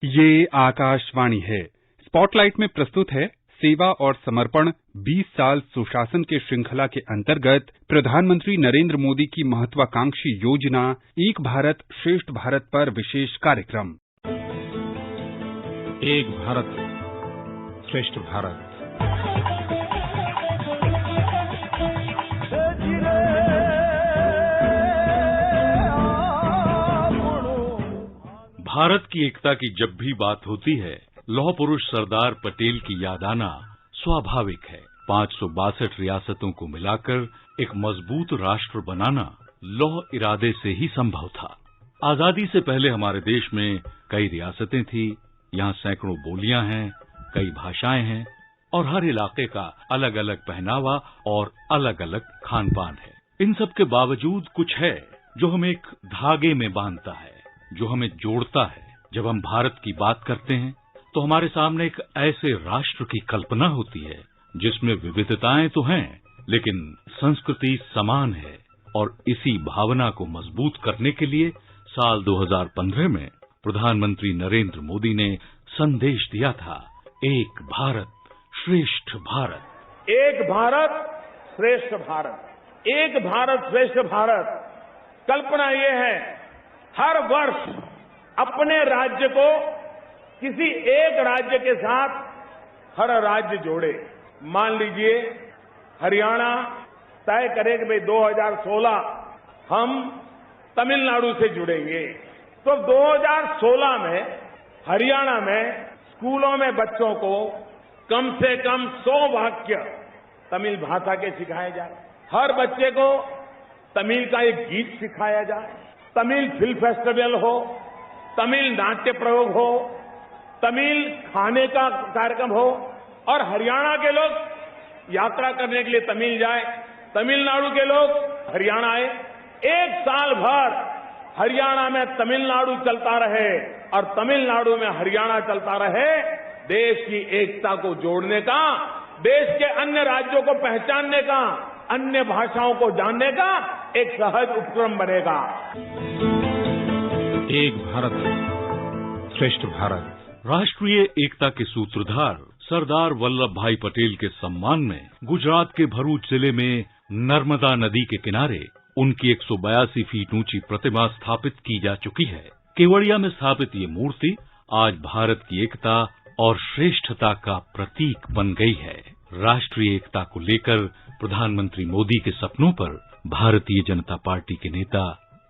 ये आकाशवाणी है। स्पॉटलाइट में प्रस्तुत है सेवा और समर्पण 20 साल सुशासन के श्रृंखला के अंतर्गत प्रधानमंत्री नरेंद्र मोदी की महत्वाकांक्षी योजना एक भारत श्रेष्ठ भारत पर विशेष कार्यक्रम। एक भारत श्रेष्ठ भारत। भारत की एकता की जब भी बात होती है, लौह पुरुष सरदार पटेल की याद आना स्वाभाविक है। 562 रियासतों को मिलाकर एक मजबूत राष्ट्र बनाना लौह इरादे से ही संभव था। आजादी से पहले हमारे देश में कई रियासतें थी, यहाँ सैकड़ों बोलियां हैं, कई भाषाएं हैं और हर इलाके का अलग अलग पहनावा और अलग अलग खान पान है। इन सब के बावजूद कुछ है जो हमें एक धागे में बांधता है, जो हमें जोड़ता है। जब हम भारत की बात करते हैं तो हमारे सामने एक ऐसे राष्ट्र की कल्पना होती है जिसमें विविधताएं तो हैं, लेकिन संस्कृति समान है। और इसी भावना को मजबूत करने के लिए साल 2015 में प्रधानमंत्री नरेंद्र मोदी ने संदेश दिया था, एक भारत श्रेष्ठ भारत। एक भारत श्रेष्ठ भारत। एक भारत श्रेष्ठ भारत कल्पना ये है, हर वर्ष अपने राज्य को किसी एक राज्य के साथ हर राज्य जोड़े। मान लीजिए हरियाणा तय करे कि भाई 2016 हम तमिलनाडु से जुड़ेंगे, तो 2016 में हरियाणा में स्कूलों में बच्चों को कम से कम 100 वाक्य तमिल भाषा के सिखाए जाए। हर बच्चे को तमिल का एक गीत सिखाया जाए। तमिल फिल्म फेस्टिवल हो, तमिल नाट्य प्रयोग हो, तमिल खाने का कार्यक्रम हो और हरियाणा के लोग यात्रा करने के लिए तमिल जाए, तमिलनाडु के लोग हरियाणा आए। एक साल भर हरियाणा में तमिलनाडु चलता रहे और तमिलनाडु में हरियाणा चलता रहे। देश की एकता को जोड़ने का, देश के अन्य राज्यों को पहचानने का, अन्य भाषाओं को जानने का एक सहज उपक्रम बनेगा। एक भारत श्रेष्ठ भारत। राष्ट्रीय एकता के सूत्रधार सरदार वल्लभ भाई पटेल के सम्मान में गुजरात के भरूच जिले में नर्मदा नदी के किनारे उनकी 182 फीट ऊंची प्रतिमा स्थापित की जा चुकी है। केवड़िया में स्थापित ये मूर्ति आज भारत की एकता और श्रेष्ठता का प्रतीक बन गई है। राष्ट्रीय एकता को लेकर प्रधानमंत्री मोदी के सपनों पर भारतीय जनता पार्टी के नेता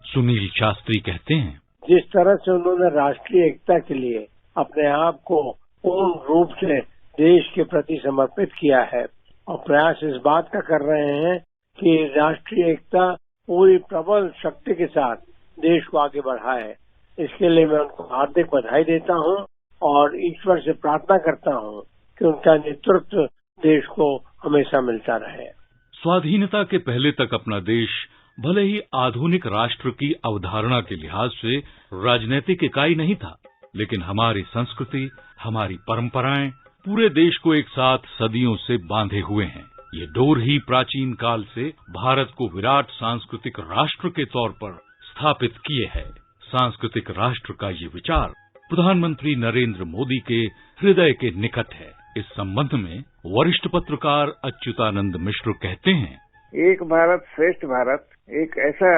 सुनील शास्त्री कहते हैं, जिस तरह से उन्होंने राष्ट्रीय एकता के लिए अपने आप को पूर्ण रूप से देश के प्रति समर्पित किया है और प्रयास इस बात का कर रहे हैं कि राष्ट्रीय एकता पूरी प्रबल शक्ति के साथ देश को आगे बढ़ाए। इसके लिए मैं उनको हार्दिक बधाई देता हूं और ईश्वर से प्रार्थना करता हूं कि उनका नेतृत्व देश को हमेशा मिलता रहे। स्वाधीनता के पहले तक अपना देश भले ही आधुनिक राष्ट्र की अवधारणा के लिहाज से राजनीतिक इकाई नहीं था, लेकिन हमारी संस्कृति, हमारी परंपराएं पूरे देश को एक साथ सदियों से बांधे हुए हैं। ये डोर ही प्राचीन काल से भारत को विराट सांस्कृतिक राष्ट्र के तौर पर स्थापित किए है। सांस्कृतिक राष्ट्र का ये विचार प्रधानमंत्री नरेंद्र मोदी के हृदय के निकट है। इस संबंध में वरिष्ठ पत्रकार अच्युतानंद मिश्र कहते हैं, एक भारत श्रेष्ठ भारत एक ऐसा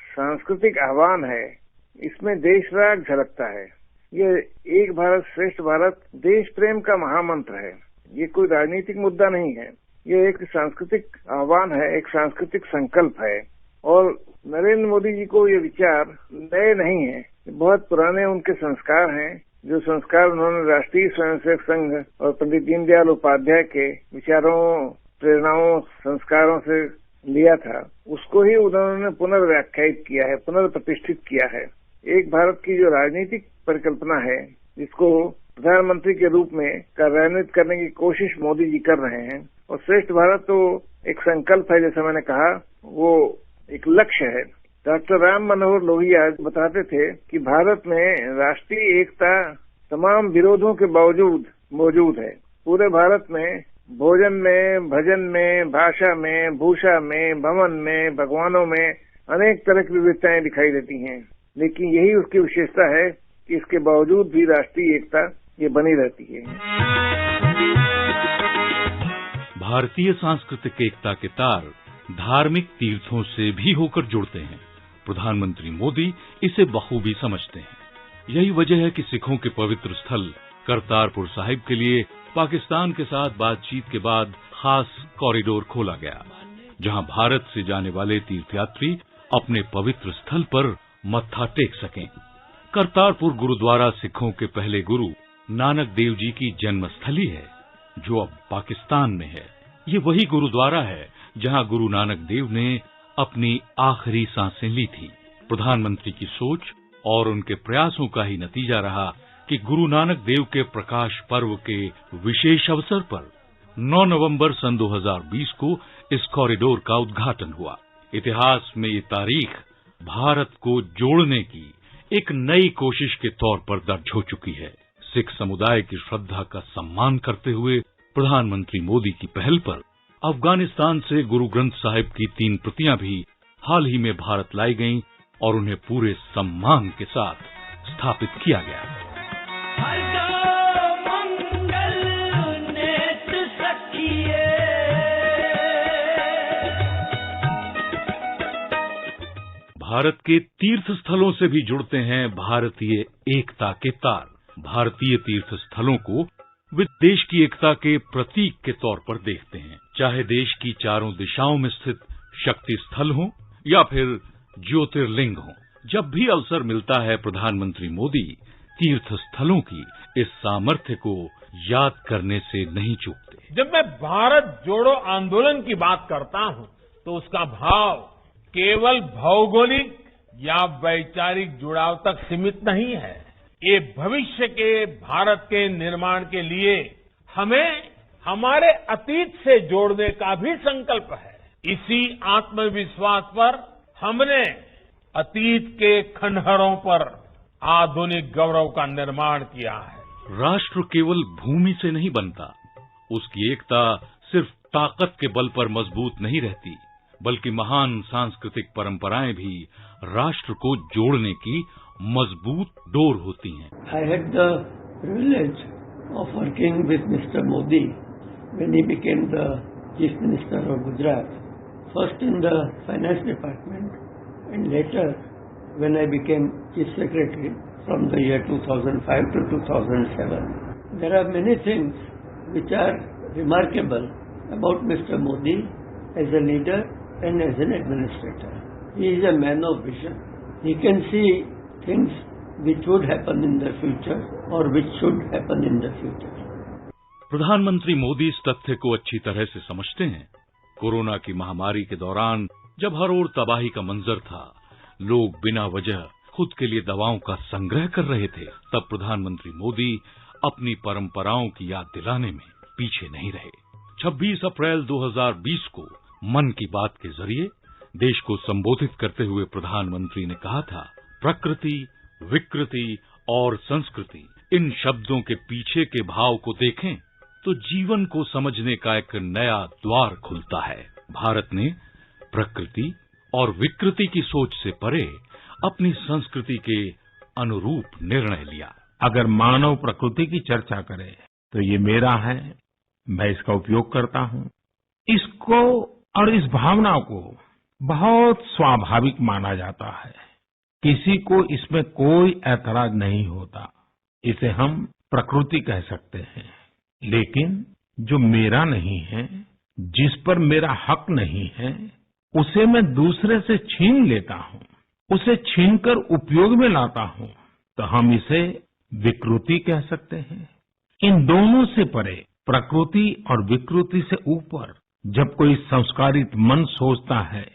सांस्कृतिक आह्वान है, इसमें देशराग झलकता है। ये एक भारत श्रेष्ठ भारत देश प्रेम का महामंत्र है। ये कोई राजनीतिक मुद्दा नहीं है, ये एक सांस्कृतिक आह्वान है, एक सांस्कृतिक संकल्प है। और नरेंद्र मोदी जी को ये विचार नए नहीं है, बहुत पुराने उनके संस्कार हैं। जो संस्कार उन्होंने राष्ट्रीय स्वयंसेवक संघ और पंडित दीनदयाल उपाध्याय के विचारों, प्रेरणाओं, संस्कारों से लिया था, उसको ही उन्होंने पुनर्व्याख्यायित किया है, पुनर्प्रतिष्ठित किया है। एक भारत की जो राजनीतिक परिकल्पना है, जिसको प्रधानमंत्री के रूप में कार्यान्वित करने की कोशिश मोदी जी कर रहे हैं, और श्रेष्ठ भारत तो एक संकल्प है, जैसा मैंने कहा, वो एक लक्ष्य है। डॉक्टर राम मनोहर लोहिया बताते थे कि भारत में राष्ट्रीय एकता तमाम विरोधों के बावजूद मौजूद है। पूरे भारत में भोजन में, भजन में, भाषा में, भूषा में, भवन में, भगवानों में अनेक तरह की विविधताएं दिखाई देती हैं, लेकिन यही उसकी विशेषता है इसके बावजूद भी राष्ट्रीय एकता ये बनी रहती है। भारतीय सांस्कृतिक एकता के तार धार्मिक तीर्थों से भी होकर जुड़ते हैं। प्रधानमंत्री मोदी इसे बखूबी समझते हैं। यही वजह है कि सिखों के पवित्र स्थल करतारपुर साहिब के लिए पाकिस्तान के साथ बातचीत के बाद खास कॉरिडोर खोला गया, जहां भारत से जाने वाले तीर्थयात्री अपने पवित्र स्थल पर मत्था टेक सकें। करतारपुर गुरुद्वारा सिखों के पहले गुरु नानक देव जी की जन्मस्थली है, जो अब पाकिस्तान में है। ये वही गुरुद्वारा है जहां गुरु नानक देव ने अपनी आखिरी सांसें ली थी। प्रधानमंत्री की सोच और उनके प्रयासों का ही नतीजा रहा कि गुरु नानक देव के प्रकाश पर्व के विशेष अवसर पर 9 नवंबर सन 2020 को इस कॉरिडोर का उद्घाटन हुआ। इतिहास में ये तारीख भारत को जोड़ने की एक नई कोशिश के तौर पर दर्ज हो चुकी है। सिख समुदाय की श्रद्धा का सम्मान करते हुए प्रधानमंत्री मोदी की पहल पर अफगानिस्तान से गुरु ग्रंथ साहिब की 3 प्रतियां भी हाल ही में भारत लाई गईं और उन्हें पूरे सम्मान के साथ स्थापित किया गया। भारत के तीर्थ स्थलों से भी जुड़ते हैं भारतीय एकता के तार। भारतीय तीर्थ स्थलों को वे देश की एकता के प्रतीक के तौर पर देखते हैं, चाहे देश की चारों दिशाओं में स्थित शक्ति स्थल हो या फिर ज्योतिर्लिंग हो। जब भी अवसर मिलता है, प्रधानमंत्री मोदी तीर्थ स्थलों की इस सामर्थ्य को याद करने से नहीं चूकते। जब मैं भारत जोड़ो आंदोलन की बात करता हूं, तो उसका भाव केवल भौगोलिक या वैचारिक जुड़ाव तक सीमित नहीं है। ये भविष्य के भारत के निर्माण के लिए हमें हमारे अतीत से जोड़ने का भी संकल्प है। इसी आत्मविश्वास पर हमने अतीत के खंडहरों पर आधुनिक गौरव का निर्माण किया है। राष्ट्र केवल भूमि से नहीं बनता, उसकी एकता सिर्फ ताकत के बल पर मजबूत नहीं रहती, बल्कि महान सांस्कृतिक परंपराएं भी राष्ट्र को जोड़ने की मजबूत डोर होती हैं। I had the privilege of working with Mr. Modi when he became the Chief Minister of Gujarat, first in the Finance Department and later when I became Chief Secretary from the year 2005 to 2007. There are many things which are remarkable about Mr. Modi as a leader and as an administrator. He is a man of vision. He can see things which would happen in the future or which should happen in the future. प्रधानमंत्री मोदी इस तथ्य को अच्छी तरह से समझते हैं। Corona की महामारी के दौरान जब हर ओर तबाही का मंजर था, लोग बिना वजह खुद के लिए दवाओं का संग्रह कर रहे थे, तब प्रधानमंत्री मोदी अपनी परंपराओं की याद दिलाने में पीछे नहीं रहे। 26 अप्रैल 2020 को मन की बात के जरिए देश को संबोधित करते हुए प्रधानमंत्री ने कहा था, प्रकृति, विकृति और संस्कृति, इन शब्दों के पीछे के भाव को देखें तो जीवन को समझने का एक नया द्वार खुलता है। भारत ने प्रकृति और विकृति की सोच से परे अपनी संस्कृति के अनुरूप निर्णय लिया। अगर मानव प्रकृति की चर्चा करे तो ये मेरा है, मैं इसका उपयोग करता हूँ। इसको और इस भावना को बहुत स्वाभाविक माना जाता है, किसी को इसमें कोई ऐतराज नहीं होता। इसे हम प्रकृति कह सकते हैं। लेकिन जो मेरा नहीं है, जिस पर मेरा हक नहीं है, उसे मैं दूसरे से छीन लेता हूँ, उसे छीनकर उपयोग में लाता हूँ, तो हम इसे विकृति कह सकते हैं। इन दोनों से परे, प्रकृति और विकृति से ऊपर जब कोई संस्कारित मन सोचता है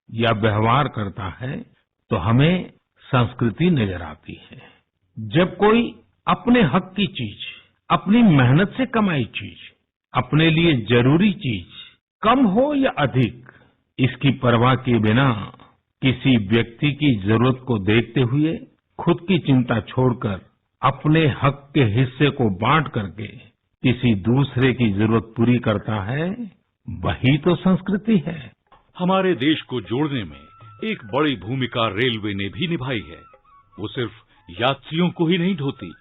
या व्यवहार करता है तो हमें संस्कृति नजर आती है। जब कोई अपने हक की चीज, अपनी मेहनत से कमाई चीज, अपने लिए जरूरी चीज, कम हो या अधिक, इसकी परवाह किए बिना किसी व्यक्ति की जरूरत को देखते हुए खुद की चिंता छोड़कर अपने हक के हिस्से को बांट करके किसी दूसरे की जरूरत पूरी करता है, वही तो संस्कृति है। हमारे देश को जोड़ने में एक बड़ी भूमिका रेलवे ने भी निभाई है। वो सिर्फ यात्रियों को ही नहीं ढोती,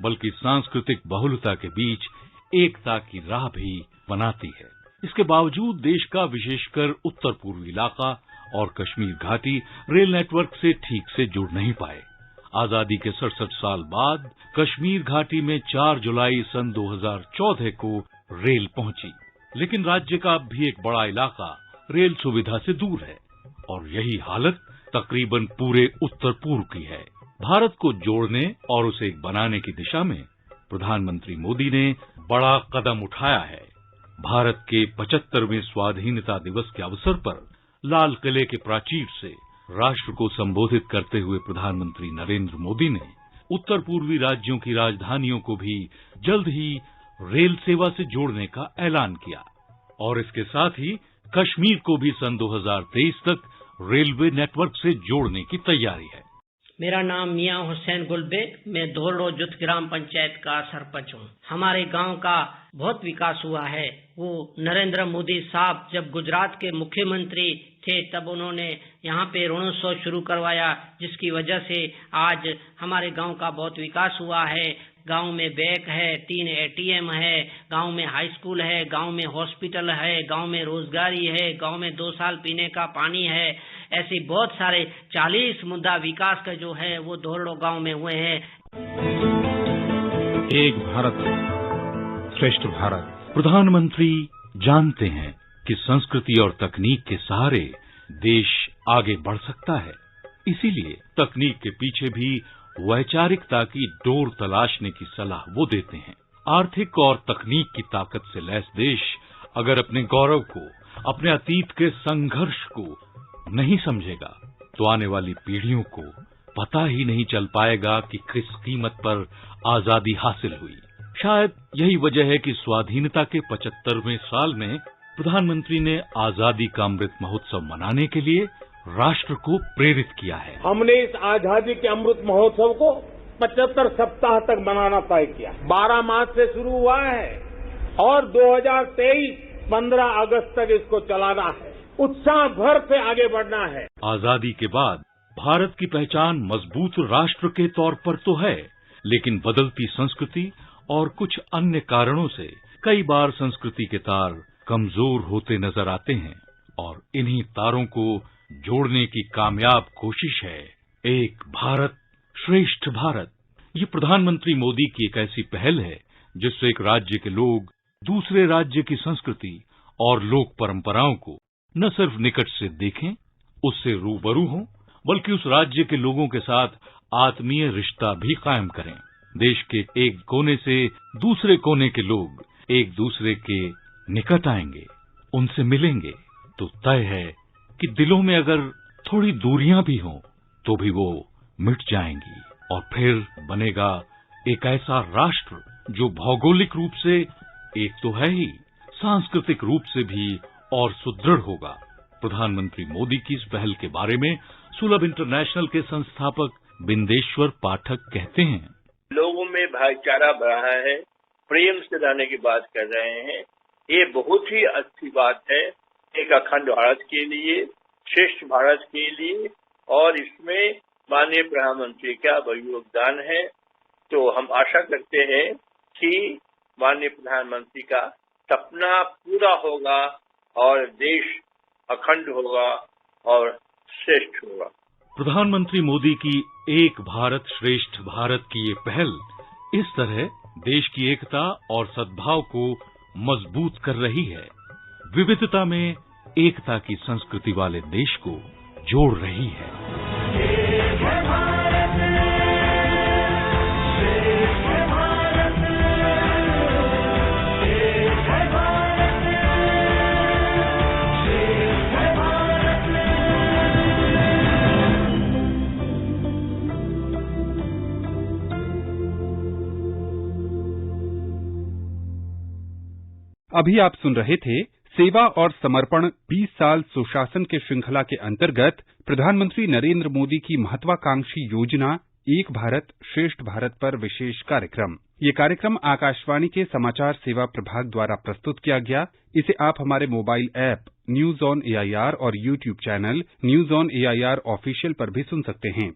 बल्कि सांस्कृतिक बहुलता के बीच एकता की राह भी बनाती है। इसके बावजूद देश का विशेषकर उत्तर पूर्वी इलाका और कश्मीर घाटी रेल नेटवर्क से ठीक से जुड़ नहीं पाए। आजादी के 67 साल बाद कश्मीर घाटी में 4 जुलाई सन 2014 को रेल पहुंची, लेकिन राज्य का अब भी एक बड़ा इलाका रेल सुविधा से दूर है और यही हालत तकरीबन पूरे उत्तर पूर्व की है। भारत को जोड़ने और उसे एक बनाने की दिशा में प्रधानमंत्री मोदी ने बड़ा कदम उठाया है। भारत के 75वें स्वाधीनता दिवस के अवसर पर लाल किले के प्राचीर से राष्ट्र को संबोधित करते हुए प्रधानमंत्री नरेंद्र मोदी ने उत्तर पूर्वी राज्यों की राजधानियों को भी जल्द ही रेल सेवा से जोड़ने का ऐलान किया और इसके साथ ही कश्मीर को भी सन 2023 तक रेलवे नेटवर्क से जोड़ने की तैयारी है। मेरा नाम मियां हुसैन गुलबेग, मैं धोलरो जुत ग्राम पंचायत का सरपंच हूँ। हमारे गांव का बहुत विकास हुआ है। वो नरेंद्र मोदी साहब जब गुजरात के मुख्यमंत्री थे तब उन्होंने यहाँ पे रणोत्सव शुरू करवाया, जिसकी वजह से आज हमारे गांव का बहुत विकास हुआ है। गांव में बैंक है, 3 ATM है, गांव में हाई स्कूल है, गांव में हॉस्पिटल है, गांव में रोजगारी है, गांव में 2 साल पीने का पानी है। ऐसे बहुत सारे 40 मुद्दा विकास का जो है वो धोलरो गांव में हुए हैं। एक भारत श्रेष्ठ भारत। प्रधानमंत्री जानते हैं कि संस्कृति और तकनीक के सहारे देश आगे बढ़ सकता है। इसीलिए तकनीक के पीछे भी वैचारिकता की डोर तलाशने की सलाह वो देते हैं। आर्थिक और तकनीक की ताकत से लैस देश अगर अपने गौरव को, अपने अतीत के संघर्ष को नहीं समझेगा तो आने वाली पीढ़ियों को पता ही नहीं चल पाएगा कि किस कीमत पर आजादी हासिल हुई। शायद यही वजह है कि स्वाधीनता के 75वें साल में प्रधानमंत्री ने आजादी का अमृत महोत्सव मनाने के लिए राष्ट्र को प्रेरित किया है। हमने इस आजादी के अमृत महोत्सव को 75 सप्ताह तक मनाना तय किया। 12 मार्च से शुरू हुआ है और 2023 15 अगस्त तक इसको चलाना है। उत्साह भर से आगे बढ़ना है। आजादी के बाद भारत की पहचान मजबूत राष्ट्र के तौर पर तो है, लेकिन बदलती संस्कृति और कुछ अन्य कारणों से कई बार संस्कृति के तार कमजोर होते नजर आते हैं और इन्हीं तारों को जोड़ने की कामयाब कोशिश है एक भारत श्रेष्ठ भारत। ये प्रधानमंत्री मोदी की एक ऐसी पहल है जिससे एक राज्य के लोग दूसरे राज्य की संस्कृति और लोक परंपराओं को न सिर्फ निकट से देखें, उससे रूबरू हों, बल्कि उस राज्य के लोगों के साथ आत्मीय रिश्ता भी कायम करें। देश के एक कोने से दूसरे कोने के लोग एक दूसरे के निकट आएंगे, उनसे मिलेंगे तो तय है कि दिलों में अगर थोड़ी दूरियां भी हों तो भी वो मिट जाएंगी और फिर बनेगा एक ऐसा राष्ट्र जो भौगोलिक रूप से एक तो है ही, सांस्कृतिक रूप से भी और सुदृढ़ होगा। प्रधानमंत्री मोदी की इस पहल के बारे में सुलभ इंटरनेशनल के संस्थापक बिंदेश्वर पाठक कहते हैं, लोगों में भाईचारा बढ़ा है, प्रेम से रहने की बात कर रहे हैं। ये बहुत ही अच्छी बात है एक अखंड भारत के लिए, श्रेष्ठ भारत के लिए, और इसमें माननीय प्रधानमंत्री का बड़ा योगदान है। तो हम आशा करते हैं कि माननीय प्रधानमंत्री का सपना पूरा होगा और देश अखंड होगा और श्रेष्ठ होगा। प्रधानमंत्री मोदी की एक भारत श्रेष्ठ भारत की ये पहल इस तरह देश की एकता और सद्भाव को मजबूत कर रही है, विविधता में एकता की संस्कृति वाले देश को जोड़ रही है। अभी आप सुन रहे थे सेवा और समर्पण 20 साल सुशासन के श्रृंखला के अंतर्गत प्रधानमंत्री नरेंद्र मोदी की महत्वाकांक्षी योजना एक भारत श्रेष्ठ भारत पर विशेष कार्यक्रम। ये कार्यक्रम आकाशवाणी के समाचार सेवा प्रभाग द्वारा प्रस्तुत किया गया। इसे आप हमारे mobile app news on AIR और YouTube channel news on AIR official पर भी सुन सकते हैं।